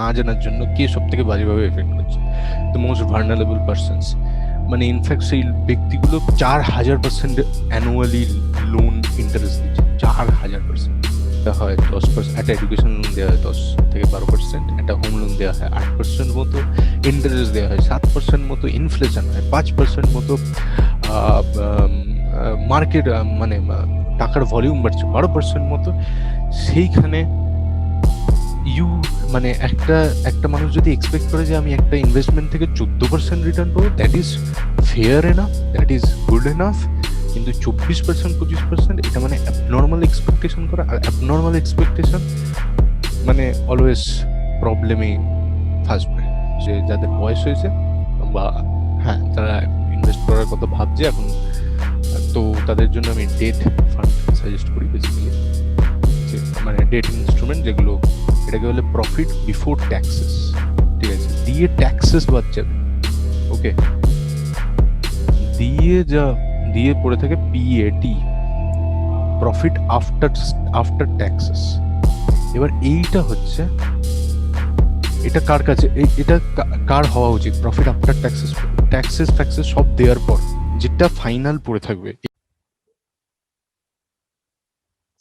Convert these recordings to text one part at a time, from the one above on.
না জানার জন্য কে সব থেকে বাজেভাবে এফেক্ট করছে, দ্য মোস্ট ভার্নারেবল পার্সনস। মানে ইনফ্যাক্ট সেই ব্যক্তিগুলো 4,000% অ্যানুয়ালি লোন ইন্টারেস্ট দিচ্ছে। 4,000%। হয় 10%, একটা এডুকেশন লোন দেওয়া হয় 10 থেকে 12%, একটা হোম লোন দেওয়া হয় 8% মতো, ইন্টারেস্ট দেওয়া হয় 7% মতো, ইনফ্লেশন হয় 5% মতো, মার্কেট মানে টাকার ভলিউম বাড়ছে 12% মতো। সেইখানে ইউ মানে একটা একটা মানুষ যদি এক্সপেক্ট করে যে আমি একটা ইনভেস্টমেন্ট থেকে 14% রিটার্ন পাবো, that is fair enough, that is good enough. কিন্তু 24%, 25% এটা মানে অ্যাবনর্মাল এক্সপেকটেশন করা। আর অ্যাবনর্মাল এক্সপেকটেশন মানে অলওয়েজ প্রবলেমে ফাঁসবে। যে যাদের বয়স হয়েছে বা হ্যাঁ তারা এখন ইনভেস্ট করার কথা ভাবছে এখন, তো তাদের জন্য আমি ডেট ফান্ড সাজেস্ট করি বেসিক্যালি। মানে ডেট ইনস্ট্রুমেন্ট যেগুলো, এটাকে বলে প্রফিট বিফোর ট্যাক্সেস। ঠিক আছে, দিয়ে ট্যাক্সেস বাদ যাবে। ওকে, দিয়ে পড়ে থাকে PAT, profit after after taxes. এবার এইটা হচ্ছে, এটা কার কাছে এটা কার হওয়া উচিত? প্রফিট আফটার ট্যাক্সেস, ট্যাক্সেস সব দেওয়ার পর যেটা ফাইনাল পড়ে থাকবে।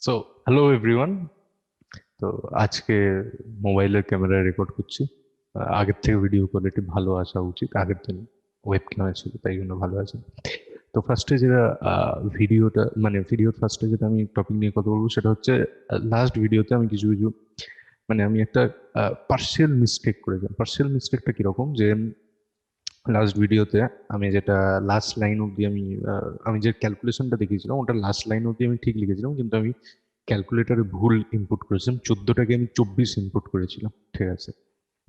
So hello everyone. তো আজকে মোবাইলের ক্যামেরায় রেকর্ড করছি। আগের থেকে ভিডিও কোয়ালিটি ভালো আসা উচিত, আগের দিন ওয়েব ক্যামেরা ছিল তাই জন্য ভালো আছে। তো ফার্স্টে যেটা ভিডিওটা মানে ভিডিওর ফার্স্টে যেটা আমি টপিক নিয়ে কথা বলবো সেটা হচ্ছে, লাস্ট ভিডিওতে আমি কিছু কিছু মানে আমি একটা পার্শিয়াল মিস্টেক করেছিলাম। পার্শিয়াল মিস্টেকটা কিরকম যে, লাস্ট ভিডিওতে আমি যেটা লাস্ট লাইন অব্দি আমি যে ক্যালকুলেশনটা দেখিয়েছিলাম ওটা লাস্ট লাইন অব্দি আমি ঠিক লিখেছিলাম, কিন্তু আমি ক্যালকুলেটারে ভুল ইনপুট করেছিলাম। 14টাকে আমি 24 ইনপুট করেছিলাম। ঠিক আছে,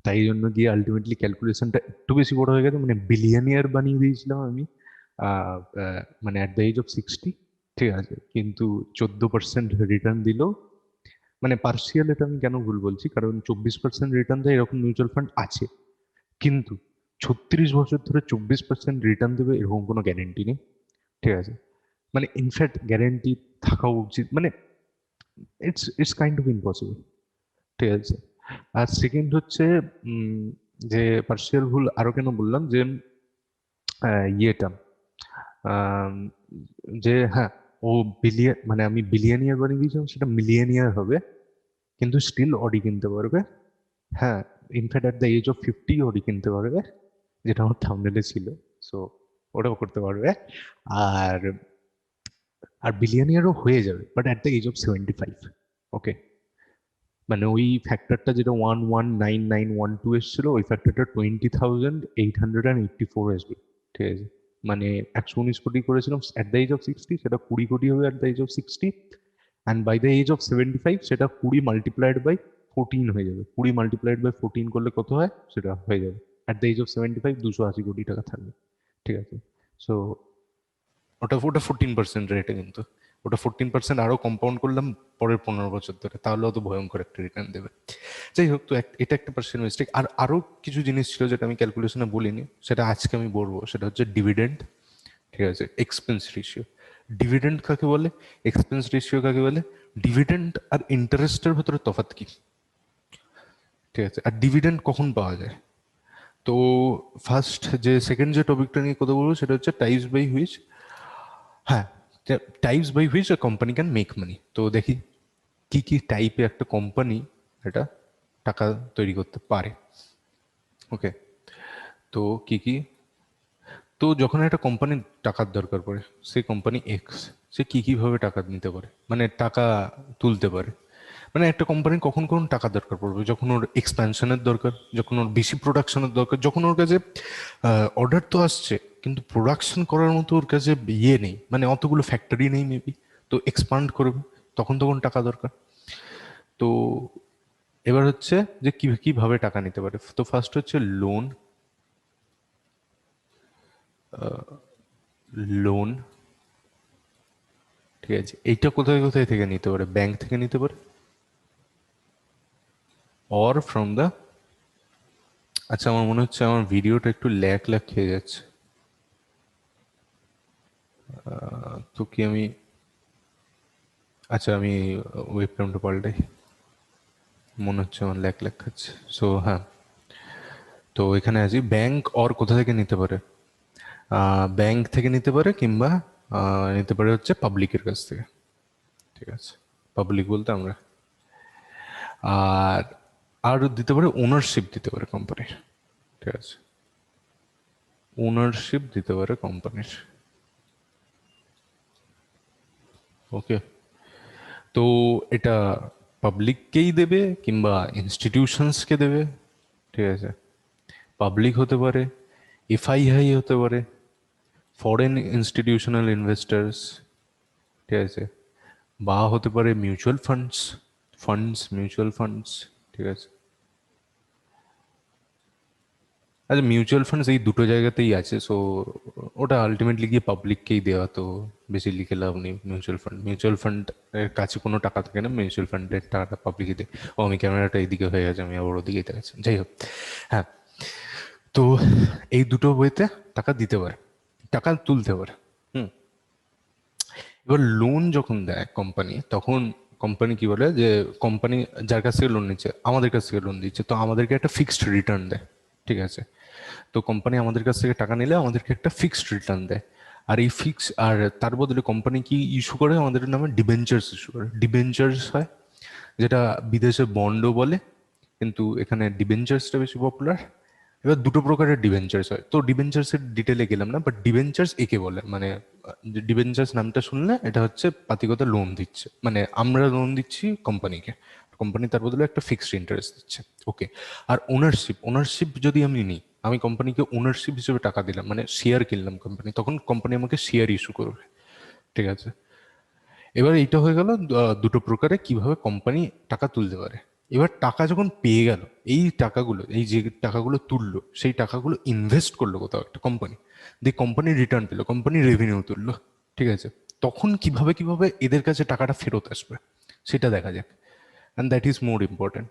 তাই জন্য গিয়ে আলটিমেটলি ক্যালকুলেশনটা একটু বেশি বড় হয়ে গেছে, মানে বিলিয়নিয়ার বানিয়ে দিয়েছিলাম আমি মানে অ্যাট দ্য এজ অফ 60। ঠিক আছে, কিন্তু 14% রিটার্ন দিল। মানে পার্সিয়াল, এটা আমি কেন ভুল বলছি, কারণ 24% রিটার্ন দেয় এরকম মিউচুয়াল ফান্ড আছে, কিন্তু 36 বছর ধরে 24% রিটার্ন দেবে এরকম কোনো গ্যারেন্টি নেই। ঠিক আছে, মানে ইনফ্যাক্ট গ্যারেন্টি থাকা উচিত, মানে ইটস কাইন্ড অফ ইম্পসিবল। ঠিক আছে, আর সেকেন্ড হচ্ছে উম, যে পার্সিয়াল ভুল আরো কেন বললাম, যে ইয়েটা আম, যে হ্যাঁ, ও বিলিয়ন মানে আমি বিলিয়নিয়ার বানিয়ে দিয়েছিলাম, সেটা মিলিয়নিয়ার হবে কিন্তু স্টিল অডি কিনতে পারবে। হ্যাঁ, in fact at the age of 50 Audi কিনতে পারবে, যেটা আমার থাম্বনেলে ছিল। সো ওটাও করতে পারবে। আর আর বিলিয়নিয়ারও হয়ে যাবে, but at the age of 75। Okay, মানে ওই ফ্যাক্টরটা যেটা 119912 এসেছিল, ওই ফ্যাক্টরটা 20,884 আসবে। ঠিক আছে, মানে 119 কোটি করেছিলাম অ্যাট দ্য এজ অফ 60, সেটা 20 কোটি হবে at the age of 60। And by the age of 75 সেটা 20 মাল্টিপ্লাইড বাই 14 হয়ে যাবে। 20 মাল্টিপ্লাইড বাই 14 করলে কত হয় সেটা হয়ে যাবে অ্যাট দ্য এজ অফ 75, 280 কোটি টাকা থাকবে। ঠিক আছে, সো ওটা ওটা 14% রেটে, কিন্তু ওটা 14% আরো কম্পাউন্ড করলাম পরের 15 বছর ধরে, তাহলে অত ভয়ঙ্কর একটা রিটার্ন দেবে। যাই হোক, তো এটা একটা পার্সেন্ট মিস্টেক। আর আরো কিছু জিনিস ছিল যেটা আমি ক্যালকুলেশনে বলিনি, সেটা আজকে আমি বলবো। সেটা হচ্ছে ডিভিডেন্ড, ঠিক আছে, এক্সপেন্স রেশিও। ডিভিডেন্ড কাকে বলে, এক্সপেন্স রেশিও কাকে বলে, ডিভিডেন্ড আর ইন্টারেস্টের ভেতরে তফাৎ কি? ঠিক আছে, আর ডিভিডেন্ড কখন পাওয়া যায়? তো ফার্স্ট যে সেকেন্ড যে টপিকটা নিয়ে কথা বলবো সেটা হচ্ছে টাইপস বাই হুইচ, হ্যাঁ, types by which a company can make money. তো দেখি কি কি টাইপে একটা কোম্পানি এটা টাকা তৈরি করতে পারে। ওকে, তো কি কি, তো যখন একটা কোম্পানির টাকার দরকার পড়ে, সেই কোম্পানি এক্স, সে কি কিভাবে টাকা নিতে পারে, মানে টাকা তুলতে পারে। মানে একটা কোম্পানির কখন কখন টাকা দরকার পড়বে, যখন ওর এক্সপ্যানশনের দরকার, যখন ওর বেশি প্রোডাকশনের দরকার, যখন ওর কাছে অর্ডার তো আসছে কিন্তু প্রোডাকশন করার মতো ওর কাছে ইয়ে নেই, মানে অতগুলো ফ্যাক্টরি নেই মেবি, তো এক্সপান্ড করবে, তখন তখন টাকা দরকার। তো এবার হচ্ছে যে কিভাবে টাকা নিতে পারে। তো ফার্স্ট হচ্ছে লোন। লোন, ঠিক আছে, এইটা কোথায় কোথায় থেকে নিতে পারে? ব্যাংক থেকে নিতে পারে, অর ফ্রম দ্য, আচ্ছা আমার মনে হচ্ছে আমার ভিডিওটা একটু ল্যাগ ল্যাগ খেয়ে যাচ্ছে। তো কি আমি, আচ্ছা আমি ওয়েব ক্যামটা পাল্টাই। মনে হচ্ছে আমার ল্যাক ল্যাক খাচ্ছে। সো হ্যাঁ, তো এখানে আছি ব্যাংক অর কোথা থেকে নিতে পারে, ব্যাংক থেকে নিতে পারে কিংবা নিতে পারে হচ্ছে পাবলিকের কাছ থেকে। ঠিক আছে, পাবলিক বলতে আমরা, আর আর দিতে পারে ওনারশিপ দিতে পারে কোম্পানির। ঠিক আছে, ওনারশিপ দিতে পারে কোম্পানির। ওকে, তো এটা পাবলিককেই দেবে কিংবা ইনস্টিটিউশনসকে দেবে। ঠিক আছে, পাবলিক হতে পারে, এফআইআই হতে পারে, ফরেন ইনস্টিটিউশনাল ইনভেস্টার্স। ঠিক আছে, বা হতে পারে মিউচুয়াল ফান্ডস, মিউচুয়াল ফান্ডস। ঠিক আছে, আচ্ছা মিউচুয়াল ফান্ডস এই দুটো জায়গাতেই আছে, সো ওটা আলটিমেটলি গিয়ে পাবলিককেই দেওয়া, তো বেশি লিখে লাভ নেই। মিউচুয়াল ফান্ড এর কাছে কোনো টাকা থাকে না, মিউচুয়াল ফান্ডের টাকাটা পাবলিকই দেয়। ও আমি ক্যামেরাটা এইদিকে হয়ে গেছে, আমি আবার ওদিকেই দেখাচ্ছি, যাই হোক। হ্যাঁ, তো এই দুটো বইতে টাকা দিতে পারে, টাকা তুলতে পারে। হুম, এবার লোন যখন দেয় কোম্পানি, তখন কোম্পানি কি বলে যে কোম্পানি যার কাছ থেকে লোন নিচ্ছে, আমাদের কাছ থেকে লোন দিচ্ছে, তো আমাদেরকে একটা ফিক্সড রিটার্ন দেয়। ঠিক আছে, তো কোম্পানি আমাদের কাছ থেকে টাকা নিলে আমাদেরকে একটা ফিক্সড রিটার্ন দেয়। আর এই ফিক্স, আর তার বদলে কোম্পানি কি ইস্যু করে, আমাদের নামে ডিবেঞ্চার্স ইস্যু করে। ডিবেঞ্চার্স হয়, যেটা বিদেশে বন্ডও বলে, কিন্তু এখানে ডিবেঞ্চার্সটা বেশি পপুলার। এবার দুটো প্রকারের ডিবেঞ্চার্স হয়, তো ডিবেঞ্চার্সের ডিটেলে গেলাম না, বাট ডিবেঞ্চার্স একে বলে, মানে ডিবেঞ্চার্স নামটা শুনলে এটা হচ্ছে পাতিগত লোন দিচ্ছে, মানে আমরা লোন দিচ্ছি কোম্পানিকে, কোম্পানি তার বদলে একটা ফিক্সড ইন্টারেস্ট দিচ্ছে। ওকে, আর ওনারশিপ, যদি আমি নিই, আমি কোম্পানিকে ওনারশিপ হিসেবে টাকা দিলাম, মানে শেয়ার কিনলাম কোম্পানি, তখন কোম্পানি আমাকে শেয়ার ইস্যু করবে। ঠিক আছে, এবার এইটা হয়ে গেল দুটো প্রকারে কিভাবে কোম্পানি টাকা তুলতে পারে। এবার টাকা যখন পেয়ে গেল, এই টাকাগুলো, এই যে টাকাগুলো তুললো, সেই টাকাগুলো ইনভেস্ট করলো কোথাও একটা কোম্পানি, দিয়ে কোম্পানি রিটার্ন পেলো, কোম্পানি রেভিনিউ তুললো। ঠিক আছে, তখন কিভাবে কিভাবে এদের কাছে টাকাটা ফেরত আসবে সেটা দেখা যাক। And that is more important,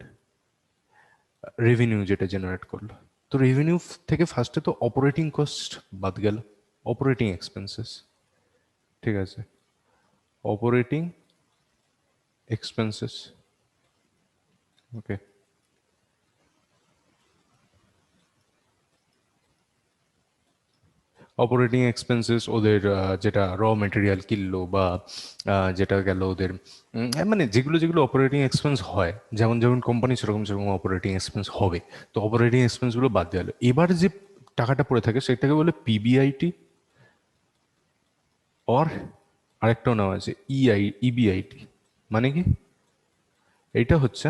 revenue যেটা জেনারেট করলো। তো রেভিনিউ থেকে ফার্স্টে তো অপারেটিং কস্ট বাদ গেল, অপারেটিং এক্সপেন্সেস। ঠিক আছে, অপারেটিং এক্সপেন্সেস। ওকে, অপারেটিং এক্সপেন্সেস ওদের যেটা র মেটেরিয়াল কিনলো, বা যেটা গেল ওদের মানে যেগুলো যেগুলো অপারেটিং এক্সপেন্স হয়, যেমন যেমন কোম্পানি সেরকম সেরকম অপারেটিং এক্সপেন্স হবে, তো অপারেটিং এক্সপেন্সগুলো বাদ দেওয়া হলো। এবার যে টাকাটা পড়ে থাকে সেটাকে বলে পিবিআইটি, অর আরেকটাও নাম আছে ইবিআইটি। মানে কি, এইটা হচ্ছে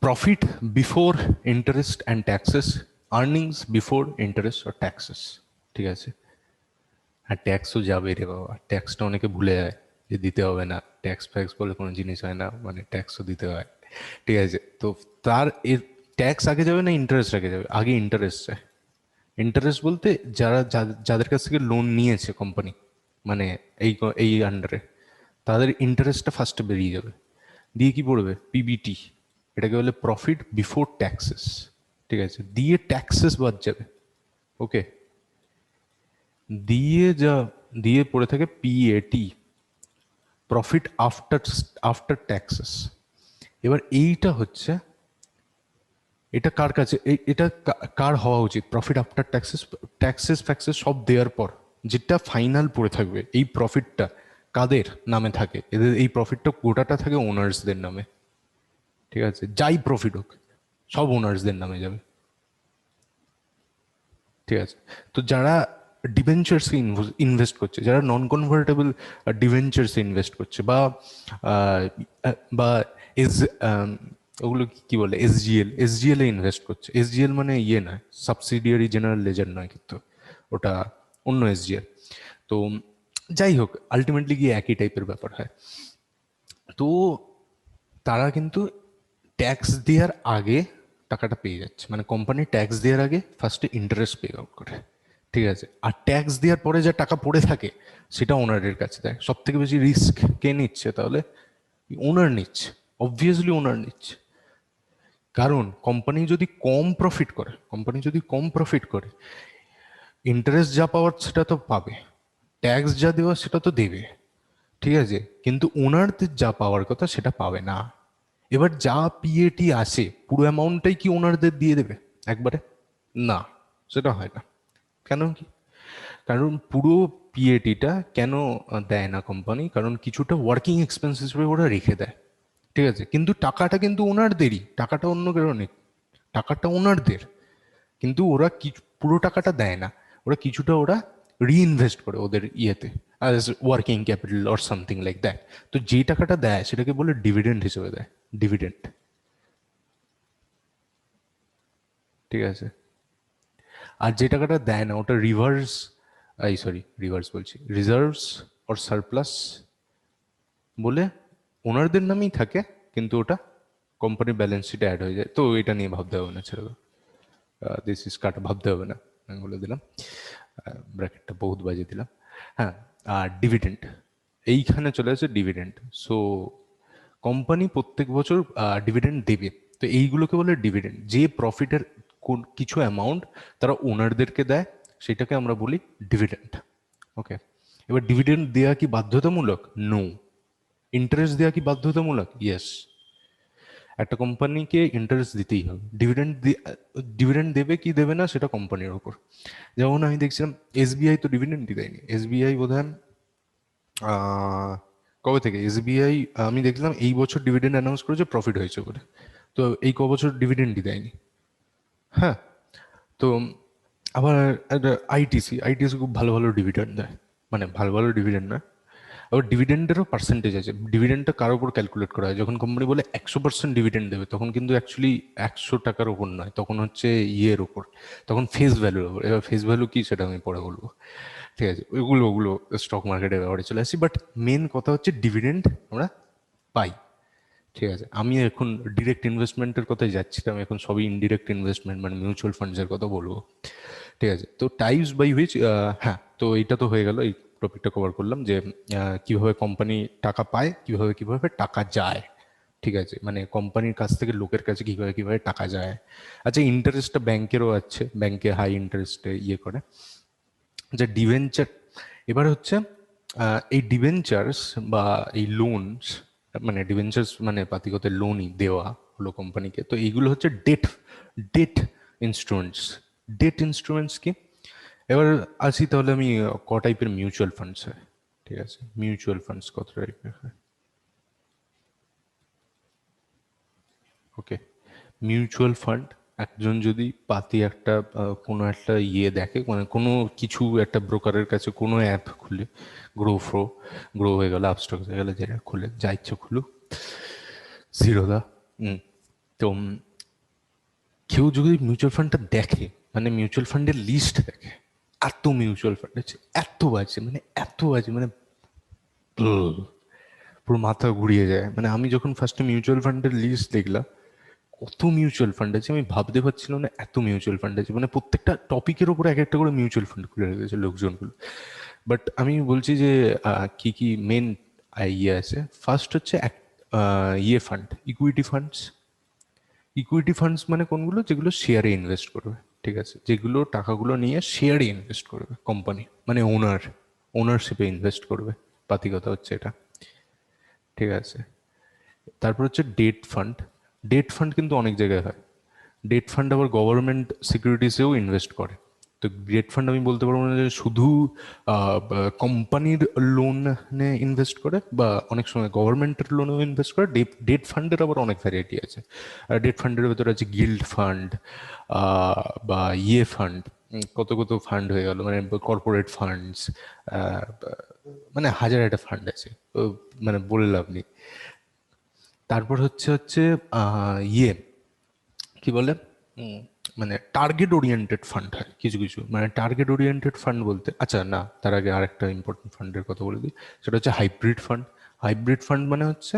profit before interest and taxes, earnings before interest আর ট্যাক্সেস। ঠিক আছে, আর ট্যাক্সও যাবে রে বাবা, ট্যাক্সটা অনেকে ভুলে যায় যে দিতে হবে না, ট্যাক্স ফ্যাক্স বলে কোনো জিনিস হয় না, মানে ট্যাক্সও দিতে হয়। ঠিক আছে, তো তার এর ট্যাক্স আগে যাবে না ইন্টারেস্ট আগে যাবে? আগে ইন্টারেস্ট যায়। ইন্টারেস্ট বলতে যাদের কাছ থেকে লোন নিয়েছে কোম্পানি, মানে এই আন্ডারে, তাদের ইন্টারেস্টটা ফার্স্টে বেরিয়ে যাবে, দিয়ে কি পড়বে পিবিটি, এটাকে বলে প্রফিট বিফোর ট্যাক্সেস। ঠিক আছে, দিয়ে ট্যাক্সেস বাদ যাবে। ওকে, দিয়ে যা দিয়ে পড়ে থাকে PAT, profit after after taxes. এবার এইটা হচ্ছে, এটা কার কাছে এটা কার হওয়া উচিত, প্রফিট আফটার ট্যাক্সেস, ট্যাক্সেস ফ্যাক্সেস সব দেওয়ার পর যেটা ফাইনাল পড়ে থাকবে, এই প্রফিটটা কাদের নামে থাকে, এদের এই প্রফিটটা গোটাটা থাকে ওনার্সদের নামে। ঠিক আছে, যাই প্রফিট হোক সব ওনার্সদের নামে যাবে। ঠিক আছে, তো যারা ডিভেঞ্চার্সে ইনভেস্ট করছে, যারা নন কনভার্টেবল ডিভেঞ্চার্সে ইনভেস্ট করছে, বা আহ, বা এস ওগুলো কি বলে, এসজিএল এ ইনভেস্ট করছে। এসজিএল মানে ইয়ে নয়, সাবসিডিয়ারি জেনারেল লেজার নয়, কিন্তু ওটা অন্য এসজিএল। তো যাই হোক, আলটিমেটলি গিয়ে একই টাইপের ব্যাপার হয়। তো তারা কিন্তু ট্যাক্স দেওয়ার আগে টাকাটা পেয়ে যাচ্ছে, মানে কোম্পানি ট্যাক্স দেওয়ার আগে ফার্স্টে ইন্টারেস্ট পে আউট করে। ঠিক আছে, আর ট্যাক্স দেওয়ার পরে যে টাকা পড়ে থাকে সেটা ওনারের কাছে দেয়। সব থেকে বেশি রিস্ক কে নিচ্ছে তাহলে? ওনার নিচ্ছে, অবভিয়াসলি ওনার নিচ্ছে। কারণ কোম্পানি যদি কম প্রফিট করে, ইন্টারেস্ট যা পাওয়ার সেটা তো পাবে, ট্যাক্স যা দেওয়া সেটা তো দেবে। ঠিক আছে, কিন্তু ওনারদের যা পাওয়ার কথা সেটা পাবে না। এবার যা পিএটি আসে পুরো অ্যামাউন্টটাই কি ওনারদের দিয়ে দেবে একবারে? না, সেটা হয় না। কেন কি? কারণ পুরো পিএটিটা কেন দেয় না কোম্পানি? কারণ কিছুটা ওয়ার্কিং এক্সপেন্সেস ওরা রেখে দেয়, ঠিক আছে, কিন্তু টাকাটা কিন্তু ওনারদেরই, টাকাটা অন্য কারো নেই, টাকাটা ওনারদের, কিন্তু ওরা কিছু পুরো টাকাটা দেয় না, ওরা কিছুটা ওরা রিইনভেস্ট করে ওদের ইয়েতে, as working capital or something like that. তো যে টাকাটা দেয় সেটাকে বলে ডিভিডেন্ড হিসেবে দেয়, ডিভিডেন্ড। ঠিক আছে, আর যে টাকাটা দেয় না ওটা রিভার্স, এই সরি রিভার্স বলছি, রিজার্ভস অর সারপ্লাস বলে ওনারদের নামেই থাকে, কিন্তু ওটা কোম্পানির ব্যালেন্স শিটে অ্যাড হয়ে যায়। তো এটা নিয়ে ভাবতে হবে না, ছেড়ে দিস ইজ কাট, ভাবতে হবে না, আমি বলে দিলাম, ব্র্যাকেটটা বহুত বাজে দিলাম। হ্যাঁ, আর ডিভিডেন্ড, এইখানে চলে আসে ডিভিডেন্ড। সো কোম্পানি প্রত্যেক বছর ডিভিডেন্ড দেবে, তো এইগুলোকে বলে ডিভিডেন্ড। যে প্রফিটের কোন কিছু অ্যামাউন্ট তারা ওনারদেরকে দেয় সেটাকে আমরা বলি ডিভিডেন্ড। ওকে, এবার ডিভিডেন্ড দেওয়া কি বাধ্যতামূলক? নো। ইন্টারেস্ট দেওয়া কি বাধ্যতামূলক? ইয়েস। একটা কোম্পানিকে ইন্টারেস্ট দিতেই হবে। ডিভিডেন্ড দেবে কি দেবে না সেটা কোম্পানির ওপর। যেমন আমি দেখছিলাম এসবিআই তো ডিভিডেন্ডই দেয়নি। এসবিআই বোধহয় কবে থেকে এসবিআই, আমি দেখলাম এই বছর ডিভিডেন্ড অ্যানাউন্স করেছে, প্রফিট হয়েছে বলে। তো এই ক বছর ডিভিডেন্ডই দেয়নি। হ্যাঁ, তো আবার আইটিসি, আইটিসি খুব ভালো ভালো ডিভিডেন্ড দেয়, মানে ভালো ভালো ডিভিডেন্ড না। আবার ডিভিডেন্ডেরও পার্সেন্টেজ আছে। ডিভিডেন্ডটা কার উপর ক্যালকুলেট করা হয়? যখন কোম্পানি বলে 100% ডিভিডেন্ড দেবে, তখন কিন্তু অ্যাকচুয়ালি 100 টাকার উপর নয়, তখন হচ্ছে ইয়ের উপর, তখন ফেস ভ্যালুর উপর। এবার ফেস ভ্যালু কি সেটা আমি পরে বলবো, ঠিক আছে, ওগুলো স্টক মার্কেটের ব্যাপারে চলে আসি। বাট মেন কথা হচ্ছে ডিভিডেন্ড আমরা পাই। ঠিক আছে, আমি এখন ডিরেক্ট ইনভেস্টমেন্টের কথাই যাচ্ছিলাম, এখন সবই ইনডিরেক্ট ইনভেস্টমেন্ট মানে মিউচুয়াল ফান্ডসের কথা বলবো। ঠিক আছে, তো টাইপস বাই হুইচ, হ্যাঁ, তো এটা তো হয়ে গেল, এই টপিকটা কভার করলাম যে কিভাবে কোম্পানি টাকা পায়, কিভাবে কিভাবে টাকা যায়। ঠিক আছে, মানে কোম্পানির কাছ থেকে লোকের কাছে কিভাবে কিভাবে টাকা যায়। আচ্ছা, ইন্টারেস্টটা ব্যাংকেরও আছে, ব্যাংকে হাই ইন্টারেস্টে ইয়ে করে। যে ডিভেঞ্চার, এবার হচ্ছে এই ডিভেঞ্চার্স বা এই লোনস, মানে ডিভেঞ্চার্স মানে পাতিগত লোনই দেওয়া হলো কোম্পানিকে। তো এইগুলো হচ্ছে debt, debt instruments. Debt instruments কি? এবার আসি তাহলে আমি ক টাইপের মিউচুয়াল ফান্ডস হয়। ঠিক আছে, মিউচুয়াল ফান্ডস কত টাইপের হয়? ওকে, মিউচুয়াল ফান্ড, একজন যদি পাতি একটা কোনো একটা ইয়ে দেখে, মানে কোনো কিছু একটা ব্রোকারের কাছে কোনো অ্যাপ খুলে, গ্রো ফ্রো, গ্রো হয়ে গেল, আপস্টক হয়ে গেলে, যেটা খুলে যা ইচ্ছে খুলুক, জিরোদা, তো কেউ যদি মিউচুয়াল ফান্ডটা দেখে, মানে মিউচুয়াল ফান্ডের লিস্ট দেখে, এত মিউচুয়াল ফান্ড আছে, এত বাজে, মানে এত বাজে, মানে পুরো মাথা ঘুরিয়ে যায়। মানে আমি যখন ফার্স্টে মিউচুয়াল ফান্ডের লিস্ট দেখলাম, কত মিউচুয়াল ফান্ড আছে, আমি ভাবতে পারছিলাম না এত মিউচুয়াল ফান্ড আছে। মানে প্রত্যেকটা টপিকের উপর এক একটা করে মিউচুয়াল ফান্ড খুলে রেখেছে লোকজনগুলো। বাট আমি বলছি যে কি কি মেন ইয়ে আছে। ফার্স্ট হচ্ছে এক ইয়ে fund, equity funds. Equity funds মানে কোনগুলো? যেগুলো শেয়ারে ইনভেস্ট করবে। ঠিক আছে, যেগুলো টাকাগুলো নিয়ে শেয়ারে ইনভেস্ট করবে কোম্পানি, মানে ওনারশিপে ইনভেস্ট করবে, পাতি কথা হচ্ছে এটা। ঠিক আছে, তারপর হচ্ছে ডেট ফান্ড। ডেট ফান্ড কিন্তু অনেক জায়গায় হয়। ডেট ফান্ড আবার গভর্নমেন্ট সিকিউরিটিসেও ইনভেস্ট করে। তো ডেট ফান্ড আমি বলতে পারবো না যে শুধু কোম্পানির লোনে ইনভেস্ট করে, বা অনেক সময় গভর্নমেন্টের লোনেও ইনভেস্ট করে। ডেট ফান্ডের আবার অনেক ভ্যারাইটি আছে। ডেট ফান্ডের ভেতরে আছে গিল্ড ফান্ড, বা ইয়ে ফান্ড, কত কত ফান্ড হয়ে গেল, মানে কর্পোরেট ফান্ডস, মানে হাজার একটা ফান্ড আছে, তো মানে বলে লাভ নেই। তারপর হচ্ছে হচ্ছে ইয়ে কি বলে, মানে টার্গেট ওরিয়েন্টেড ফান্ড হয় কিছু কিছু। মানে টার্গেট ওরিয়েন্টেড ফান্ড বলতে, আচ্ছা না, তার আগে আরেকটা ইম্পর্টেন্ট ফান্ডের কথা বলে দিই, সেটা হচ্ছে হাইব্রিড ফান্ড। হাইব্রিড ফান্ড মানে হচ্ছে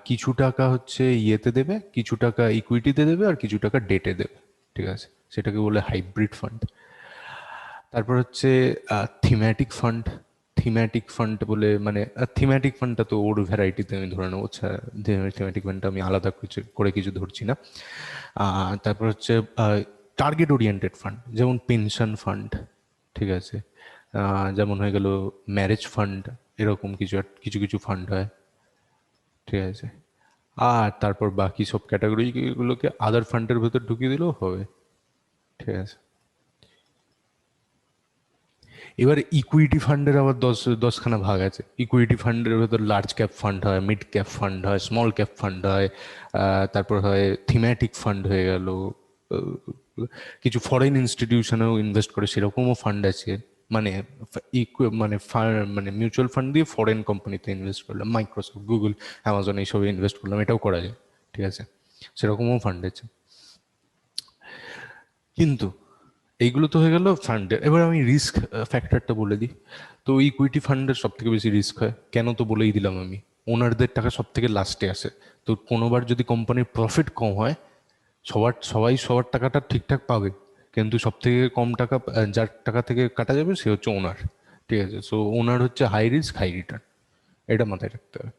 কিছু টাকা হচ্ছে ইয়েতে দেবে, কিছু টাকা ইকুইটিতে দেবে, আর কিছু টাকা ডেটে দেবে। ঠিক আছে, সেটাকে বলে হাইব্রিড ফান্ড। তারপর হচ্ছে থিম্যাটিক ফান্ড। থিম্যাটিক ফান্ড বলে মানে থিম্যাটিক ফান্ডটা তো ওর ভ্যারাইটিতে আমি ধরে নেবো, থিম্যাটিক ফান্ডটা আমি আলাদা কিছু করে কিছু ধরছি না। তারপর হচ্ছে টার্গেট ওরিয়েন্টেড ফান্ড, যেমন পেনশন ফান্ড। ঠিক আছে, যেমন হয়ে গেল ম্যারেজ ফান্ড, এরকম কিছু কিছু ফান্ড হয়, ঠিক আছে। আর তারপর বাকি সব ক্যাটাগরিগুলোকে আদার ফান্ডের ভেতর ঢুকিয়ে দিলেও হবে, ঠিক আছে। এবার ইকুইটি ফান্ডের আবার দশখানা ভাগ আছে। ইকুইটি ফান্ডের ভেতর লার্জ ক্যাপ ফান্ড হয়, মিড ক্যাপ ফান্ড হয়, স্মল ক্যাপ ফান্ড হয়, তারপর হয় থিম্যাটিক ফান্ড হয়ে গেল, কিছু ফরেন ইনস্টিটিউশনেও ইনভেস্ট করে সেরকমও ফান্ড আছে। মানে মানে মিউচুয়াল ফান্ড দিয়ে ফরেন কোম্পানিতে ইনভেস্ট করলাম, মাইক্রোসফট, গুগল, অ্যামাজন এইসবে ইনভেস্ট করলাম, এটাও করা যায়, ঠিক আছে। সেরকমও ফান্ড আছে। কিন্তু এইগুলো তো হয়ে গেল ফান্ডের। এবার আমি রিস্ক ফ্যাক্টরটা বলে দিই। তো ইকুইটি ফান্ডের সব থেকে বেশি রিস্ক হয় কেন, তো বলেই দিলাম আমি। ওনারদের টাকা সব থেকে লাস্টে আসে। তো কোনোবার যদি কোম্পানির প্রফিট কম হয়, সবাই সবার টাকাটা ঠিকঠাক পাবে, কিন্তু সব থেকে কম টাকা যার টাকা থেকে কাটা যাবে সে হচ্ছে ওনার, ঠিক আছে। সো ওনার হচ্ছে হাই রিস্ক হাই রিটার্ন, এটা মাথায় রাখতে হবে।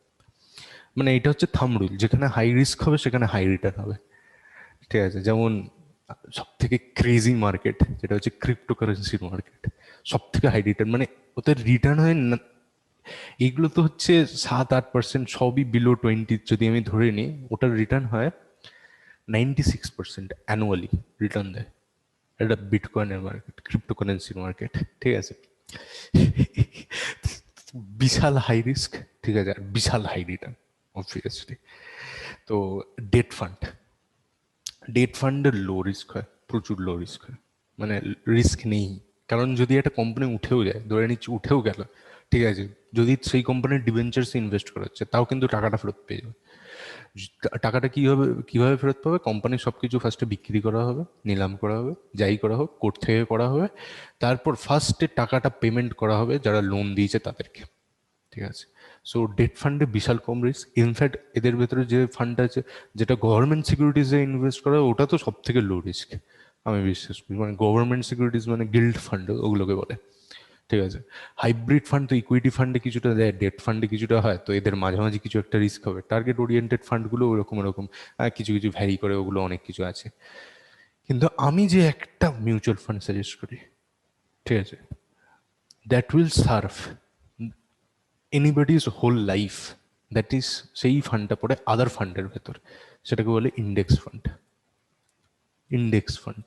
মানে এটা হচ্ছে থাম্ব রুল, যেখানে হাই রিস্ক হবে সেখানে হাই রিটার্ন হবে, ঠিক আছে। যেমন সব থেকে ক্রেজি মার্কেট যেটা হচ্ছে ক্রিপ্টোকারেন্সির মার্কেট, সব থেকে হাই রিটার্ন, মানে ওদের রিটার্ন হয় না। এইগুলো তো হচ্ছে 7-8%, সবই বিলো 20 যদি আমি ধরে নিই, ওটার রিটার্ন হয় 96% অ্যানুয়ালি রিটার্ন দেয়। এটা বিটকয়েনের মার্কেট, ক্রিপ্টোকারেন্সির মার্কেট, ঠিক আছে। বিশাল হাই রিস্ক, ঠিক আছে, আর বিশাল হাই রিটার্ন অবভিয়াসলি। তো ডেট ফান্ড, ডেট ফান্ডের লো রিস্ক হয়, প্রচুর লো রিস্ক হয়, মানে রিস্ক নেই। কারণ যদি একটা কোম্পানি উঠেও যায়, ধরে নিচ্ছি উঠেও গেল, ঠিক আছে, যদি সেই কোম্পানির ডিবেঞ্চার্সে ইনভেস্ট করা হচ্ছে, তাও কিন্তু টাকাটা ফেরত পেয়ে যাবে। টাকাটা কিভাবে ফেরত পাবে? কোম্পানির সব কিছু ফার্স্টে বিক্রি করা হবে, নিলাম করা হবে, যাই করা হোক, কোর্ট থেকে করা হবে, তারপর ফার্স্টে টাকাটা পেমেন্ট করা হবে যারা লোন দিয়েছে তাদেরকে, ঠিক আছে। সো ডেট ফান্ডে বিশাল কম রিস্ক। ইনফ্যাক্ট এদের ভেতরে যে ফান্ড আছে, যেটা গভর্নমেন্ট সিকিউরিটিজে ইনভেস্ট করা, ওটা তো সব থেকে লো রিস্ক আমি বিশ্বাস করি। মানে গভর্নমেন্ট সিকিউরিটিজ মানে গিল্ড ফান্ড ওগুলোকে বলে, ঠিক আছে। হাইব্রিড ফান্ড তো ইকুইটি ফান্ডে কিছুটা দেয়, ডেট ফান্ডে কিছুটা হয়, তো এদের মাঝামাঝি কিছু একটা রিস্ক হবে। টার্গেট ওরিয়েন্টেড ফান্ডগুলো ওরকম এরকম কিছু কিছু ভ্যারি করে, ওগুলো অনেক কিছু আছে। কিন্তু আমি যে একটা মিউচুয়াল ফান্ড সাজেস্ট করি, ঠিক আছে, that will serve anybody's whole life, that is, সেই ফান্ডটা পড়ে আদার ফান্ডের ভেতর, সেটাকে বলে ইন্ডেক্স ফান্ড। ইন্ডেক্স ফান্ড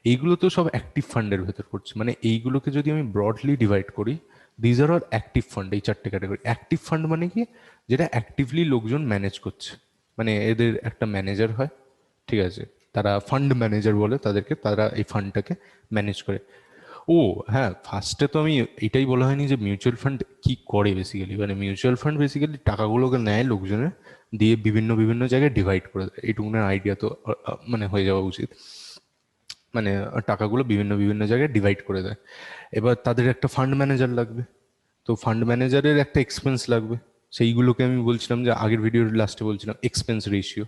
এইগুলো তো সব অ্যাক্টিভ ফান্ডের ভেতর পড়ছে। মানে এইগুলোকে যদি আমি ব্রডলি ডিভাইড করি, these are all active fund, এই চারটে ক্যাটাগরি। অ্যাক্টিভ ফান্ড মানে কি? যেটা অ্যাক্টিভলি লোকজন ম্যানেজ করছে, মানে এদের একটা ম্যানেজার হয়, ঠিক আছে, তারা ফান্ড ম্যানেজার বলে তাদেরকে, তারা এই ফান্ডটাকে ম্যানেজ করে। ও হ্যাঁ, ফার্স্টে তো আমি এটাই বলা হয়নি যে মিউচুয়াল ফান্ড কি করে বেসিক্যালি। মানে মিউচুয়াল ফান্ড বেসিক্যালি টাকাগুলোকে নেয় লোকজনের, দিয়ে বিভিন্ন বিভিন্ন জায়গায় ডিভাইড করে দেয়, এইটুকুনের আইডিয়া তো মানে হয়ে যাওয়া উচিত। মানে টাকাগুলো বিভিন্ন বিভিন্ন জায়গায় ডিভাইড করে দেয়। এবার তাদের একটা ফান্ড ম্যানেজার লাগবে, তো ফান্ড ম্যানেজারের একটা এক্সপেন্স লাগবে। সেইগুলোকে আমি বলছিলাম যে আগের ভিডিওর লাস্টে বলছিলাম এক্সপেন্স রেশিও,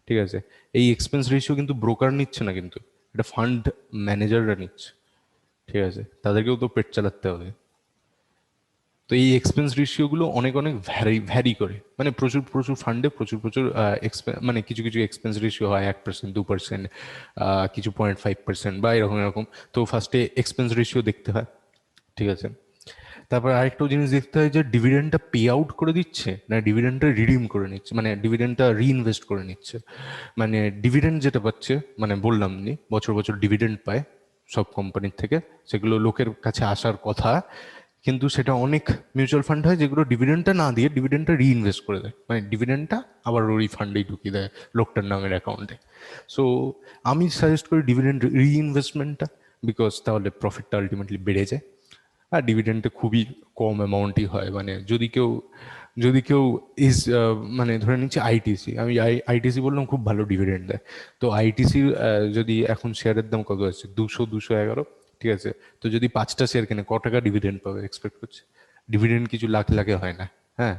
ঠিক আছে। এই এক্সপেন্স রেশিও কিন্তু ব্রোকার নিচ্ছে না, কিন্তু এটা ফান্ড ম্যানেজাররা নিচ্ছে, ঠিক আছে। তাদেরকেও তো পেট চালাতে হবে। তো এই এক্সপেন্স রেশিওগুলো অনেক অনেক ভ্যারি করে, মানে প্রচুর প্রচুর ফান্ডে প্রচুর প্রচুর মানে কিছু কিছু এক্সপেন্স রেশিও হয় 1%, 2%, কিছু 0.5% বা এরকম এরকম। তো ফার্স্টে এক্সপেন্স রেশিও দেখতে হয়, ঠিক আছে। তারপর আরেকটা জিনিস দেখতে হয় যে ডিভিডেন্ডটা পে আউট করে দিচ্ছে না ডিভিডেন্ডটা রিডিম করে নিচ্ছে, মানে ডিভিডেন্ডটা রিইনভেস্ট করে নিচ্ছে। মানে ডিভিডেন্ড যেটা পাচ্ছে, মানে বললাম নি বছর বছর ডিভিডেন্ড পায় সব কোম্পানির থেকে, সেগুলো লোকের কাছে আসার কথা, কিন্তু সেটা অনেক মিউচুয়াল ফান্ড হয় যেগুলো ডিভিডেন্ডটা না দিয়ে ডিভিডেন্ডটা রিইনভেস্ট করে দেয়, মানে ডিভিডেন্ডটা আবার ওই ফান্ডেই ঢুকিয়ে দেয় লোকটার নামের অ্যাকাউন্টে। সো আমি সাজেস্ট করি ডিভিডেন্ড রিইনভেস্টমেন্টটা, বিকজ তাহলে প্রফিটটা আলটিমেটলি বেড়ে যায়। আর ডিভিডেন্ডটা খুবই কম অ্যামাউন্টই হয়, মানে যদি কেউ ইজ মানে ধরে নিচ্ছে আইটিসি, আমি আইটিসি বললাম খুব ভালো ডিভিডেন্ড দেয়। তো আইটিসি যদি এখন শেয়ারের দাম কত আছে, 211, ঠিক আছে। তো যদি 5টা শেয়ার কেনে ক টাকা ডিভিডেন্ড পাবে এক্সপেক্ট করছে? ডিভিডেন্ড কিছু লাখ লাখে হয় না, হ্যাঁ।